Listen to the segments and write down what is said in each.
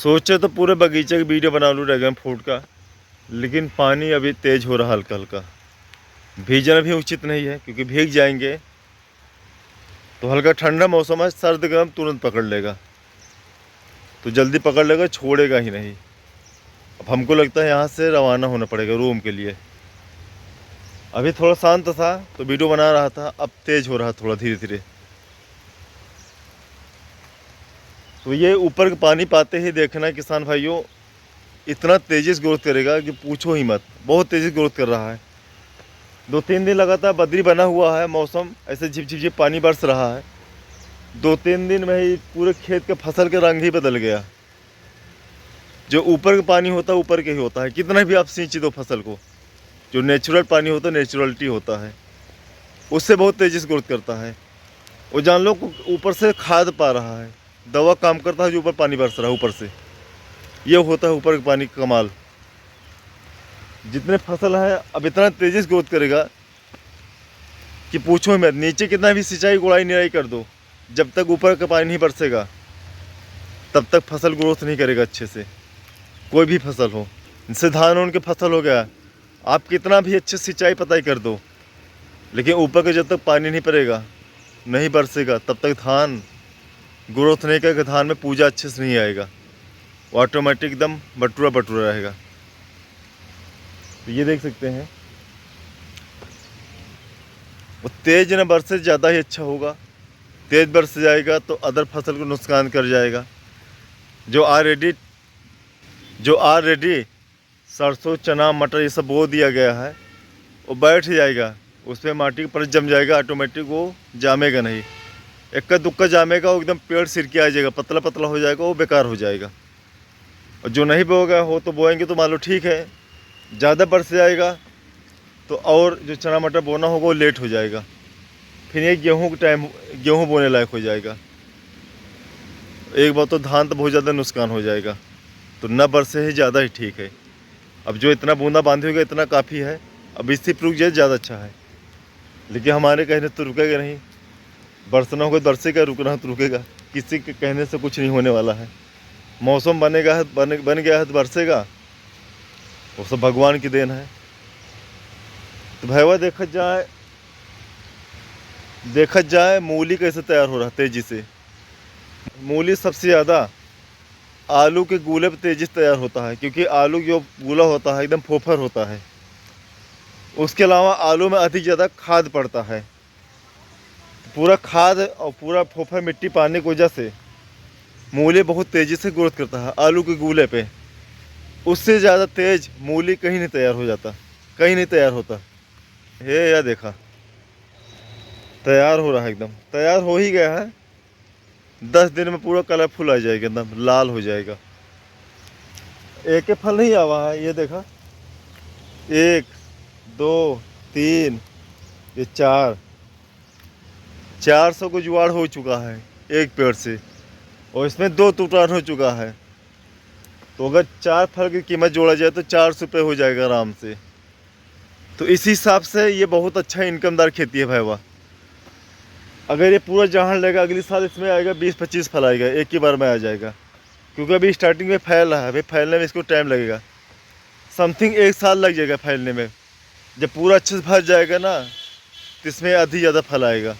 सोचे तो पूरे बगीचे की वीडियो बना लूँ ड्रैगन फ्रूट का, लेकिन पानी अभी तेज़ हो रहा हल्का हल्का। भीगना भी उचित नहीं है, क्योंकि भीग जाएंगे तो हल्का ठंडा मौसम है, सर्द गर्म तुरंत पकड़ लेगा, तो जल्दी पकड़ लेगा, छोड़ेगा ही नहीं। अब हमको लगता है यहाँ से रवाना होना पड़ेगा रूम के लिए। अभी थोड़ा शांत था तो वीडियो बना रहा था, अब तेज़ हो रहा थोड़ा धीरे धीरे। तो ये ऊपर का पानी पाते ही देखना किसान भाइयों, इतना तेज़ी से ग्रोथ करेगा कि पूछो ही मत। बहुत तेज़ी से ग्रोथ कर रहा है। 2-3 दिन लगातार बदरी बना हुआ है, मौसम ऐसे झिप झिप झिप पानी बरस रहा है। 2-3 दिन में ही पूरे खेत के फसल का रंग ही बदल गया। जो ऊपर का पानी होता है ऊपर के ही होता है, कितना भी आप सींच दो फसल को, जो नेचुरल पानी होता है नेचुरलिटी होता है, उससे बहुत तेज़ी से ग्रोथ करता है। वो जान लो ऊपर से खाद पा रहा है, दवा काम करता है, जो ऊपर पानी बरस रहा है ऊपर से। ये होता है ऊपर के पानी का कमाल। जितने फसल है अब इतना तेज़ी से ग्रोथ करेगा कि पूछो मत। नीचे कितना भी सिंचाई गुड़ाई निराई कर दो, जब तक ऊपर का पानी नहीं बरसेगा तब तक फसल ग्रोथ नहीं करेगा अच्छे से। कोई भी फसल हो, जैसे धान उनके फसल हो गया, आप कितना भी अच्छे सिंचाई पताई कर दो, लेकिन ऊपर का जब तक पानी नहीं पड़ेगा, नहीं बरसेगा, तब तक धान ग्रोथ नहीं करेगा। धान में पूजा अच्छे से नहीं आएगा, वो ऑटोमेटिक एकदम बटुरा बटुरा रहेगा। तो ये देख सकते हैं, वो तेज न बरसे ज़्यादा ही अच्छा होगा। तेज बरस जाएगा तो अदर फसल को नुकसान कर जाएगा। जो ऑलरेडी सरसों चना मटर ये सब बो दिया गया है, वो बैठ जाएगा, उस पर माटी की परत जम जाएगा, ऑटोमेटिक वो जामेगा नहीं। इक्का दुक्का जामेगा, वो एकदम पेड़ सिरके आ जाएगा, पतला पतला हो जाएगा, वो बेकार हो जाएगा। और जो नहीं बोगा हो तो बोएंगे तो मान लो ठीक है। ज़्यादा बरस जाएगा तो और जो चना मटर बोना होगा वो लेट हो जाएगा, फिर ये गेहूँ बोने लायक हो जाएगा। एक बार तो धान तो बहुत ज़्यादा नुकसान हो जाएगा। तो न बरसे ही ज़्यादा ही ठीक है। अब जो इतना बूंदा बांधी होगा इतना काफ़ी है। अब इससे रुक जाए ज़्यादा अच्छा है, लेकिन हमारे कहने तो रुकेगा नहीं। बरसना होगा तो बरसेगा, रुकना तो रुकेगा। किसी के कहने से कुछ नहीं होने वाला है। मौसम बनेगा बन गया है तो बरसेगा, वो सब भगवान की देन है। तो भैया देखा जाए मूली कैसे तैयार हो रहा है तेज़ी से। मूली सबसे ज़्यादा आलू के गूले पर तेज़ी से तैयार होता है, क्योंकि आलू जो गूला होता है एकदम फोफर होता है। उसके अलावा आलू में अधिक ज़्यादा खाद पड़ता है। पूरा खाद और पूरा फोफर मिट्टी पाने की वजह से मूली बहुत तेज़ी से ग्रोथ करता है आलू के गूले पे। उससे ज़्यादा तेज़ मूली कहीं नहीं तैयार हो जाता, कहीं नहीं तैयार होता। ये या देखा, तैयार हो रहा है, एकदम तैयार हो ही गया है। 10 दिन में पूरा कलरफुल आ जाएगा, एकदम लाल हो जाएगा। एक ही फल नहीं आवा है, ये देखा, 1 2 3 ये 400 को जुगाड़ हो चुका है एक पेड़ से, और इसमें 2 टुकड़ा हो चुका है। तो अगर 4 फल की कीमत जोड़ा जाए तो 400 रुपये हो जाएगा आराम से। तो इसी हिसाब से ये बहुत अच्छा इनकमदार खेती है भाईवा। अगर ये पूरा जहां लेगा अगले साल इसमें आएगा 20-25 फल आएगा, एक ही बार में आ जाएगा। क्योंकि अभी स्टार्टिंग में फैल रहा है, अभी फैलने में इसको टाइम लगेगा। समथिंग 1 साल लग जाएगा फैलने में। जब पूरा अच्छे से भर जाएगा ना, तो इसमें अधिक ज़्यादा फल आएगा,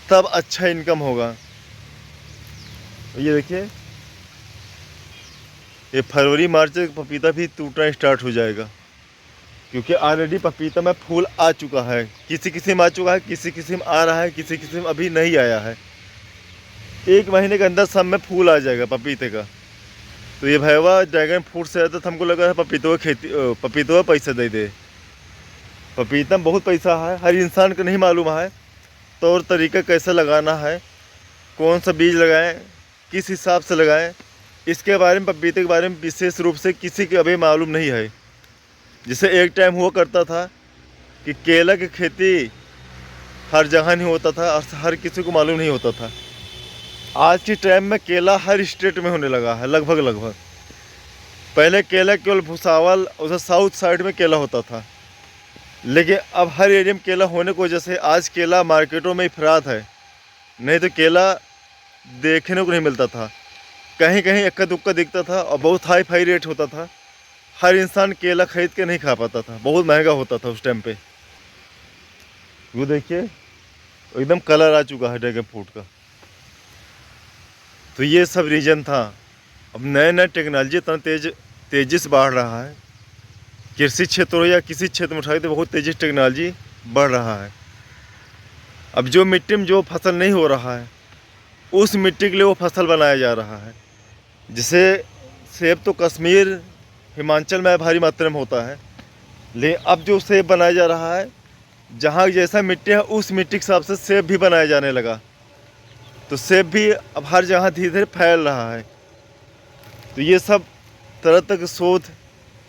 तब अच्छा इनकम होगा। ये देखिए, ये फरवरी मार्च तक पपीता भी टूटना स्टार्ट हो जाएगा, क्योंकि ऑलरेडी पपीता में फूल आ चुका है। किसी किस्म आ चुका है, किसी किस्म आ रहा है, किसी किस्म अभी नहीं आया है। 1 महीने के अंदर सब में फूल आ जाएगा पपीते का। तो ये भैया ड्रैगन फ्रूट से ज़्यादा हमको लगा है पपीतों का पैसा दे दे। पपीता में बहुत पैसा है, हर इंसान को नहीं मालूम है तौर तरीका कैसे लगाना है, कौन सा बीज लगाएं, किस हिसाब से लगाएं, इसके बारे में, पपीते के बारे में विशेष रूप से किसी को अभी मालूम नहीं है। जिसे एक टाइम हुआ करता था कि केला की खेती हर जगह नहीं होता था और हर किसी को मालूम नहीं होता था। आज के टाइम में केला हर स्टेट में होने लगा है, लगभग। पहले केला केवल भुसावल उधर साउथ साइड में केला होता था, लेकिन अब हर एरिया में केला होने की वजह से आज केला मार्केटों में अफराद है। नहीं तो केला देखने को नहीं मिलता था। कहीं कहीं इक्का दुक्का दिखता था और बहुत हाई फाई रेट होता था। हर इंसान केला खरीद के नहीं खा पाता था, बहुत महंगा होता था उस टाइम पे। वो देखिए एकदम कलर आ चुका है ड्रैगन फ्रूट का। तो ये सब रीजन था। अब नए नए टेक्नोलॉजी इतना तेज़ी से बढ़ रहा है, कृषि क्षेत्र हो या किसी क्षेत्र में उठाए तो बहुत तेज़ी से टेक्नोलॉजी बढ़ रहा है। अब जो मिट्टी में जो फसल नहीं हो रहा है उस मिट्टी के लिए वो फसल बनाया जा रहा है। जैसे सेब तो कश्मीर हिमाचल में भारी मात्रा में होता है, लेकिन अब जो सेब बनाया जा रहा है जहाँ जैसा मिट्टी है उस मिट्टी के हिसाब से सेब भी बनाया जाने लगा। तो सेब भी अब हर जगह धीरे धीरे फैल रहा है। तो ये सब तरह तरह की शोध,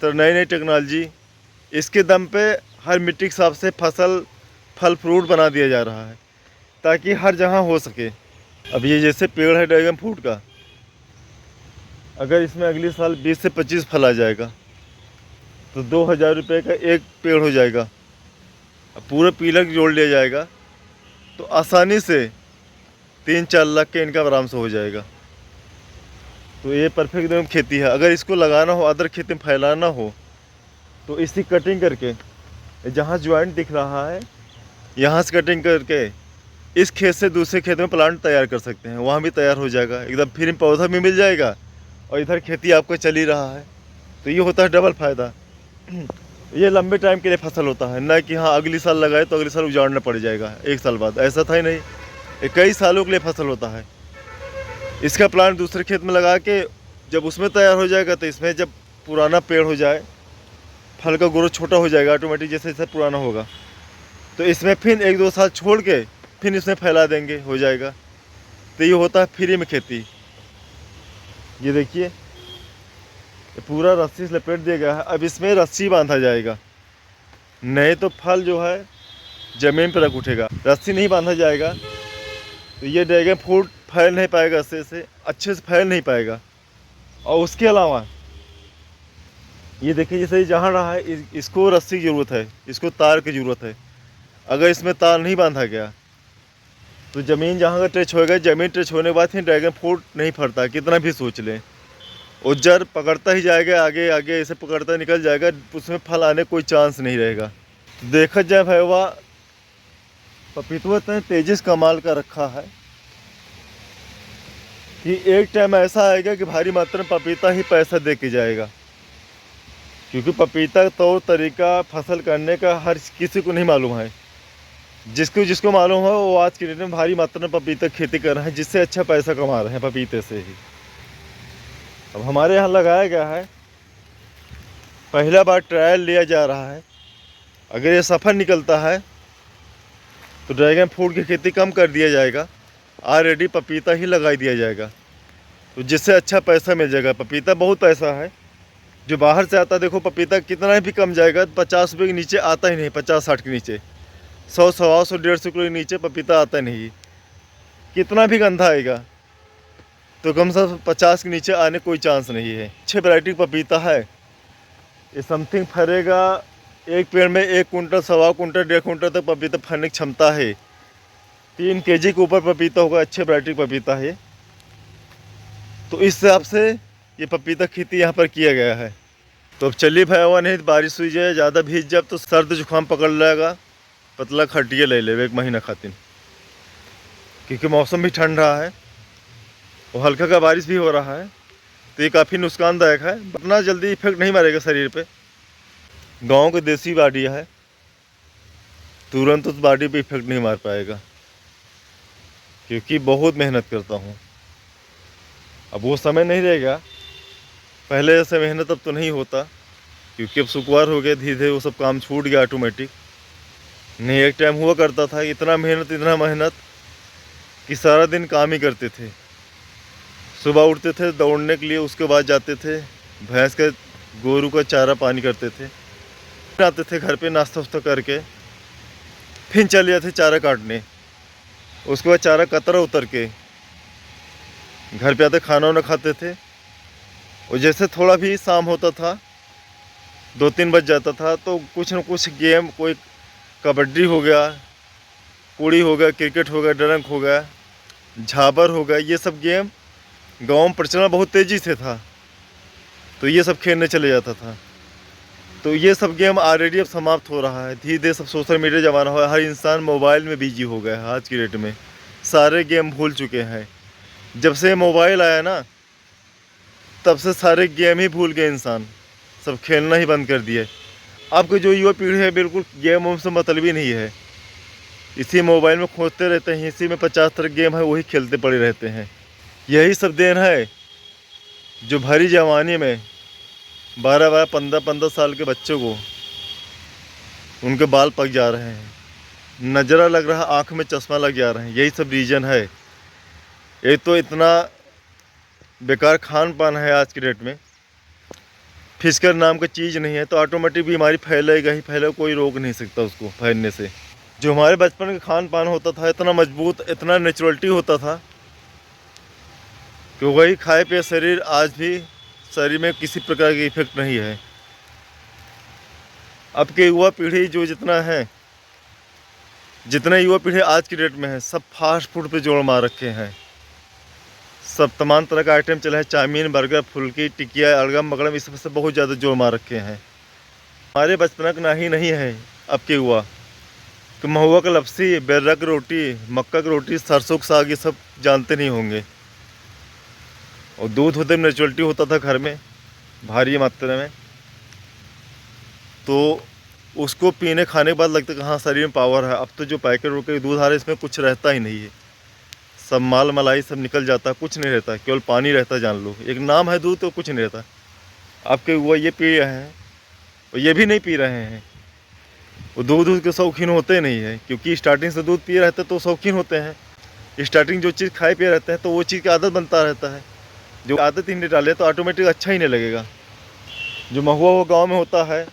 तो नई नई टेक्नोलॉजी, इसके दम पे हर मिट्टी के हिसाब से फसल फल फ्रूट बना दिया जा रहा है ताकि हर जगह हो सके। अब ये जैसे पेड़ है ड्रैगन फ्रूट का, अगर इसमें अगले साल 20 से 25 फल आ जाएगा तो 2000 रुपये का एक पेड़ हो जाएगा। अब पूरा पिलर जोड़ लिया जाएगा तो आसानी से 3-4 लाख के इनकम आराम से हो जाएगा। तो ये परफेक्ट एकदम खेती है। अगर इसको लगाना हो, अदर खेती में फैलाना हो, तो इसकी कटिंग करके जहाँ ज्वाइंट दिख रहा है यहाँ से कटिंग करके इस खेत से दूसरे खेत में प्लांट तैयार कर सकते हैं, वहाँ भी तैयार हो जाएगा। एकदम फ्री में पौधा भी मिल जाएगा और इधर खेती आपको चल ही रहा है। तो ये होता है डबल फ़ायदा। ये लंबे टाइम के लिए फसल होता है, ना कि हाँ अगली साल लगाए तो अगले साल उजाड़ना पड़ जाएगा 1 साल बाद, ऐसा था ही नहीं। ये कई सालों के लिए फसल होता है। इसका प्लांट दूसरे खेत में लगा के जब उसमें तैयार हो जाएगा तो इसमें जब पुराना पेड़ हो जाए, फल का ग्रोथ छोटा हो जाएगा ऑटोमेटिक, जैसे जैसे पुराना होगा तो इसमें फिर 1-2 साल छोड़ के फिर इसमें फैला देंगे, हो जाएगा। तो ये होता है फ्री में खेती। ये देखिए ये पूरा रस्सी से लपेट दिया गया है। अब इसमें रस्सी बांधा जाएगा, नहीं तो फल जो है ज़मीन पर रख उठेगा। रस्सी नहीं बांधा जाएगा तो ये ड्रैगन फ्रूट फैल नहीं पाएगा, अच्छे से फैल नहीं पाएगा। और उसके अलावा ये देखिए जैसे जहाँ रहा है इसको रस्सी की ज़रूरत है, इसको तार की ज़रूरत है। अगर इसमें तार नहीं बांधा गया तो ज़मीन जहाँ का टच होएगा, ज़मीन टच होने के बाद फिर ड्रैगन फ्रूट नहीं फरता, कितना भी सोच लें। वो जड़ पकड़ता ही जाएगा, आगे आगे ऐसे पकड़ता निकल जाएगा, उसमें फल आने कोई चांस नहीं रहेगा। देखा जाए भाई वाह, पपीता इतने तेजी से कमाल का रखा है कि एक टाइम ऐसा आएगा कि भारी मात्रा में पपीता ही पैसा दे के जाएगा। क्योंकि पपीता तौर तरीका फसल करने का हर किसी को नहीं मालूम है। जिसको मालूम है वो आज की डेट में भारी मात्रा में पपीता खेती कर रहे हैं, जिससे अच्छा पैसा कमा रहे हैं पपीते से ही। अब हमारे यहाँ लगाया गया है, पहला बार ट्रायल लिया जा रहा है। अगर ये सफल निकलता है तो ड्रैगन फ्रूट की खेती कम कर दिया जाएगा, ऑलरेडी पपीता ही लगा दिया जाएगा, तो जिससे अच्छा पैसा मिल जाएगा। पपीता बहुत पैसा है, जो बाहर से आता देखो पपीता कितना भी कम जाएगा, 50 रुपये के नीचे आता ही नहीं, 50-60 के नीचे, 100, 125, 150 किलो के नीचे पपीता आता नहीं। कितना भी गंधा आएगा तो कम से कम 50 के नीचे आने कोई चांस नहीं है। अच्छे वैरायटी पपीता है, ये समथिंग फरेगा एक पेड़ में 1 कुंटल, 1.25 कुंटल, 1.5 कुंटल तक पपीता फरने की क्षमता है। 3 केजी के ऊपर पपीता होगा, अच्छे वैरायटी पपीता है। तो इस हिसाब से ये पपीता खेती यहाँ पर किया गया है। तो अब चलिए भाई हुआ, नहीं बारिश हुई जाए, ज़्यादा भीज जाए तो सर्द जुकाम पकड़ लेगा, पतला खटिया ले ले 1 महीना खातिर, क्योंकि मौसम भी ठंड रहा है और हल्का का बारिश भी हो रहा है। तो ये काफ़ी नुकसानदायक है, इतना जल्दी इफेक्ट नहीं मारेगा शरीर पे। गांव की देसी बाड़िया है, तुरंत उस बाड़ी पे इफेक्ट नहीं मार पाएगा, क्योंकि बहुत मेहनत करता हूँ। अब वो समय नहीं रहेगा, पहले जैसे मेहनत अब तो नहीं होता, क्योंकि अब सुकुआर हो गया, धीरे धीरे वो सब काम छूट गया ऑटोमेटिक। नहीं एक टाइम हुआ करता था इतना मेहनत कि सारा दिन काम ही करते थे। सुबह उठते थे दौड़ने के लिए, उसके बाद जाते थे भैंस का गोरू का चारा पानी करते थे, आते थे घर पे नाश्ता वास्ता करके, फिर चले जाते चारा काटने। उसके बाद चारा कतरा उतर के घर पे आते, खाना वाना खाते थे। और जैसे थोड़ा भी शाम होता था, 2-3 बज जाता था, तो कुछ न कुछ गेम, कोई कबड्डी हो गया, कुड़ी हो गया, क्रिकेट हो गया, डरंक हो गया, झाबर हो गया, ये सब गेम गाँव में प्रचलन बहुत तेज़ी से था, तो ये सब खेलने चले जाता था। तो ये सब गेम ऑलरेडी अब समाप्त हो रहा है। धीरे धीरे सब सोशल मीडिया ज़माना हो, हर इंसान मोबाइल में बिजी हो गया है। आज की डेट में सारे गेम भूल चुके हैं। जब से मोबाइल आया ना, तब से सारे गेम ही भूल गए इंसान, सब खेलना ही बंद कर दिए। अब की जो युवा पीढ़ी है बिल्कुल गेम से मतलब ही नहीं है। इसी मोबाइल में खोजते रहते हैं, इसी में 50 तरह गेम है वही खेलते पड़े रहते हैं। यही सब देन है जो भरी जवानी में 12-12, 15-15 साल के बच्चों को उनके बाल पक जा रहे हैं, नजरा लग रहा, आँख में चश्मा लग जा रहे हैं। यही सब रीज़न है। एक तो इतना बेकार खान पान है आज की डेट में, फिजिकल नाम की चीज़ नहीं है, तो ऑटोमेटिक बीमारी फैलेगा ही फैलेगा, कोई रोक नहीं सकता उसको फैलने से। जो हमारे बचपन का खान पान होता था, इतना मजबूत, इतना नेचुरलिटी होता था कि वही खाए पिए शरीर आज भी शरीर में किसी प्रकार की इफेक्ट नहीं है। अब के युवा पीढ़ी जो जितना युवा पीढ़ी आज की डेट में है, सब फास्ट फूड पे जोर मार रखे हैं। सब तमाम तरह का आइटम चला है, चाउमीन, बर्गर, फुल्की, टिकिया, अलगम बगड़म, इस सब से बहुत ज़्यादा जोर मार रखे हैं। हमारे बचपन का नहीं है अब के युवा, तो महुआ का लपसी, बेर्रा की रोटी, मक्का की रोटी, सरसों का साग, ये सब जानते नहीं होंगे। और दूध होते नेचुरलिटी होता था घर में भारी मात्रा में, तो उसको पीने खाने के बाद लगता कि हाँ शरीर में पावर है। अब तो जो पैकेट रोके दूध आ रहा है, इसमें कुछ रहता ही नहीं है, सब माल मलाई सब निकल जाता है, कुछ नहीं रहता, केवल पानी रहता है। जान लो, एक नाम है दूध, तो कुछ नहीं रहता। आपके वो ये पी रहे हैं और ये भी नहीं पी रहे हैं, वो दूध के शौकीन होते नहीं है, क्योंकि स्टार्टिंग से दूध पिए रहते तो शौकीन होते हैं। स्टार्टिंग जो चीज़ खाए पिए रहते हैं तो वो चीज़ की आदत बनता रहता है। जो आदत ही नहीं डाले तो ऑटोमेटिक अच्छा ही नहीं लगेगा। जो महुआ वो गाँव में होता है,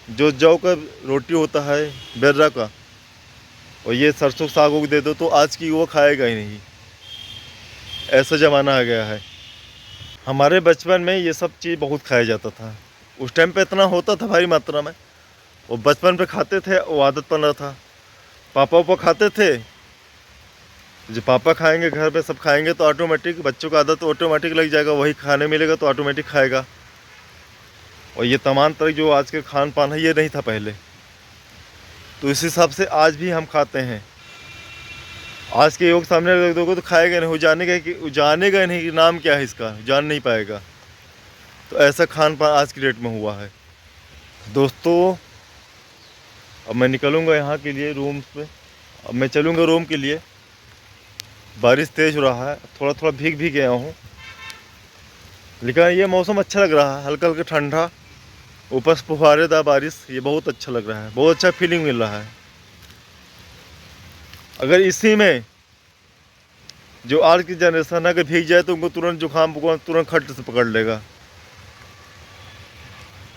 जो जौ का रोटी होता है बेर्रा का, और ये सरसों साग को दे दो तो आज की वो खाएगा ही नहीं। ऐसा ज़माना आ गया है। हमारे बचपन में ये सब चीज़ बहुत खाया जाता था, उस टाइम पे इतना होता था भारी मात्रा में, वो बचपन पे खाते थे, वो आदत बन रहा था। पापा उपा खाते थे, जो पापा खाएंगे घर पे सब खाएंगे तो ऑटोमेटिक बच्चों का आदत ऑटोमेटिक लग जाएगा, वही खाने मिलेगा तो ऑटोमेटिक खाएगा। और ये तमाम तरह जो आज के खान पान है ये नहीं था पहले, तो इस हिसाब से आज भी हम खाते हैं। आज के युवक सामने रख दोगे तो खाएगा नहीं, वो जानेगा नहीं कि नाम क्या है इसका, जान नहीं पाएगा। तो ऐसा खान पान आज की डेट में हुआ है। दोस्तों अब मैं निकलूँगा यहाँ के लिए रूम पे, अब मैं चलूँगा रूम के लिए। बारिश तेज़ हो रहा है, थोड़ा थोड़ा भीग भी गया हूँ, लेकिन ये मौसम अच्छा लग रहा है, हल्का हल्का ठंडा, ऊपर से फुहारेदार बारिश, ये बहुत अच्छा लग रहा है, बहुत अच्छा फीलिंग मिल रहा है। अगर इसी में जो आज की जनरेशन अगर भीग जाए तो उनको तुरंत जुकाम बुखार तुरंत खट से पकड़ लेगा।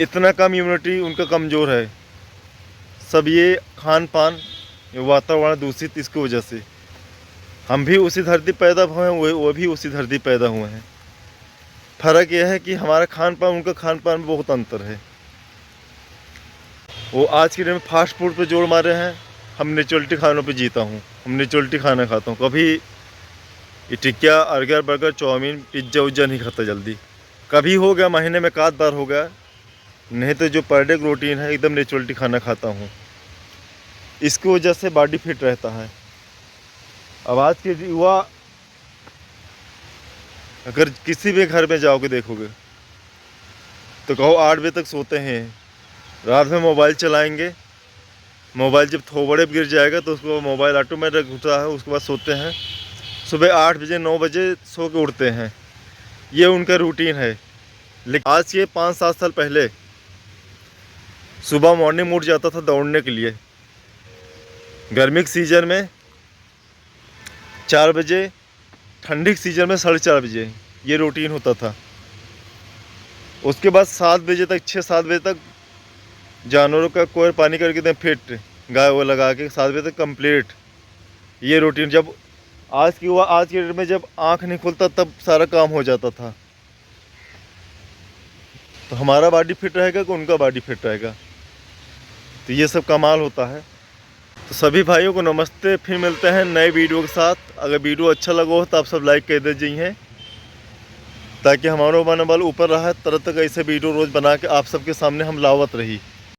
इतना कम इम्यूनिटी उनका कमज़ोर है। सब ये खान पान, ये वातावरण दूषित, इसकी वजह से हम भी उसी धरती पैदा हुए हैं, वो भी उसी धरती पैदा हुए हैं। फ़र्क यह है कि हमारा खान पान उनका खान पान में बहुत अंतर है। वो आज के दिन में फास्ट फूड पे जोर मारे हैं, हम नेचुरलिटी खानों पे जीता हूँ, हम नेचुरलिटी खाना खाता हूँ। कभी ये टिक्का, अर्गर, बर्गर, चाउमीन, पिज्ज़ा उज्जा नहीं खाता जल्दी। कभी हो गया महीने में 1 बार हो गया, नहीं तो जो पर डे रूटीन है एकदम नेचुरलिटी खाना खाता हूँ। इसकी वजह से बॉडी फिट रहता है। अब आज के युवा अगर किसी भी घर में जाओगे देखोगे तो कहो 8 बजे तक सोते हैं, रात में मोबाइल चलाएंगे, मोबाइल जब थोबड़े गिर जाएगा तो उसको मोबाइल ऑटोमेटिक उठता है, उसके बाद सोते हैं। सुबह 8 बजे 9 बजे सो के उठते हैं, ये उनका रूटीन है। लेकिन आज के 5-7 साल पहले सुबह मॉर्निंग उठ जाता था दौड़ने के लिए, गर्मी के सीज़न में 4 बजे, ठंडी के सीज़न में 4:30 बजे, ये रूटीन होता था। उसके बाद 7 बजे तक, 6-7 बजे तक जानवरों का कोयर पानी करके दें फिट, गाय वो लगा के 7 बजे तक कंप्लीट, ये रूटीन। जब आज की हुआ, आज के डेट में जब आँख नहीं खुलता तब सारा काम हो जाता था। तो हमारा बॉडी फिट रहेगा कि उनका बॉडी फिट रहेगा, तो ये सब कमाल होता है। तो सभी भाइयों को नमस्ते, फिर मिलते हैं नए वीडियो के साथ। अगर वीडियो अच्छा लगा हो तो आप सब लाइक कर दीजिए ताकि हमारा मनोबल ऊपर रहा, तरह तक ऐसे वीडियो रोज़ बना के आप सबके सामने हम लावत रही।